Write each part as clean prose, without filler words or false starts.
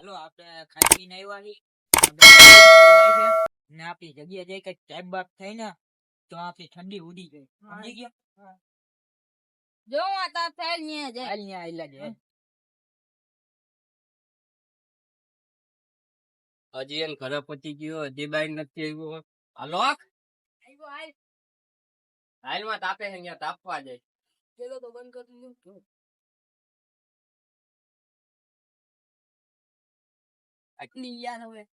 હાલો આપણે ખાઈ પીને આવ્યા છીએ ને આપણી જગ્યા જઈ કઈક ટાઈમ બાપ થઈ ને તો આપણી ઠંડી ઉડી ગઈ સમજી ગયા જો આ તાર ફેલ ને જાય હાલ ન્યા આયલા છે હજી એને ઘરે પતી ગયો હજી બાઈ નથી આવ્યો હાલો આવ્યો હાલ હાલમાં તાપે છે અહીંયા તાપવા જાય ચલો તો બંધ કરી દીધું આટલી યાર હવે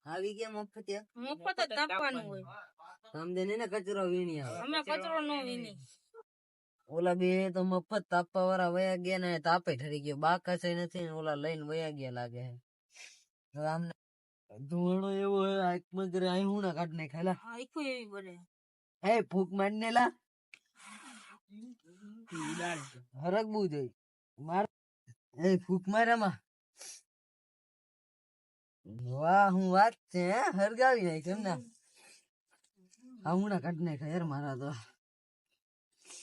આવી ગયા મફતિયા મફત જ તાપવાનું હોય સમજે ને કચરો વીણી આવે અમે કચરો નો વીની ઓલા બે તો મફત તાપવા વાળા વયા ગયા ને તાપે ઠરી ગયો બાકસે નથી ને ઓલા લઈને વયા ગયા લાગે હવે આમને ધોણો એવો હે આંખમાં કરે આઈ હું ના કાઢ ને ખાલા આખો એવી બને હે ફૂક મારને લા હરકબુ જોઈ માર એ ફૂક મારામાં વાહ હું વાત છે હે હરગાવી નાખ એમ ના આ હું ના કાઢ ને યાર મારા તો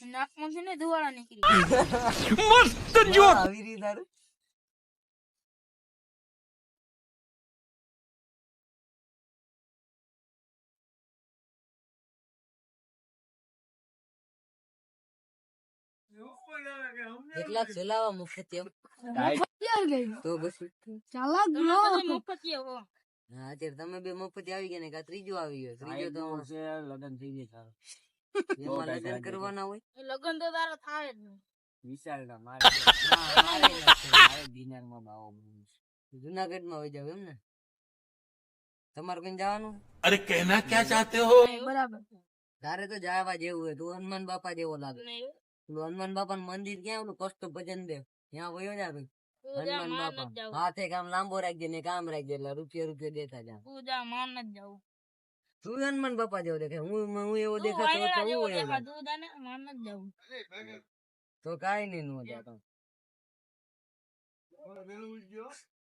નાકમાંથી ને ધુવાળા નીકળી મસ્ત જોક આવી રી તારે કેટલાક ચલાવા મફત એમ તો પછી ચાલા ગયો મફતિયો હો હા અત્યારે તમે બે મફત આવી ગયા ને કા ત્રીજો આવી ગયો ત્રીજો તો લગન થઈ જાય એમાં લગ્ન કરવાના હોય એ લગન તો તારો થાય જ નહીં વિશાલ ના મારે દિનાર માં ભાવ જુનાગઢ માં વહી જાવ એમ ને તમારે કઈ જવાનું अरे कहना क्या चाहते हो બરાબર તારે તો જવા જેવું હોય તું હનુમાન બાપા જેવો લાગે નહીં પેલું હનુમાન બાપા નું મંદિર ક્યાં ઓલું કષ્ટ ભજન દેવ ત્યાં વયો જા ભાઈ પૂજા હનુમાન માન જ બાપા જાવ હાથે કામ લાંબો રાખજે ને કામ રાખજે એટલે રૂપિયા દેતા જા પૂજા માન જ જાવ તું હનુમાન બાપા જેવો દેખાય હું એવો તું દેખાતો હોત વાયડા તો જેવો હું વયો જાત. દેખાતું તને માન જ જાવ તો કાઈ નઈ નો જાતો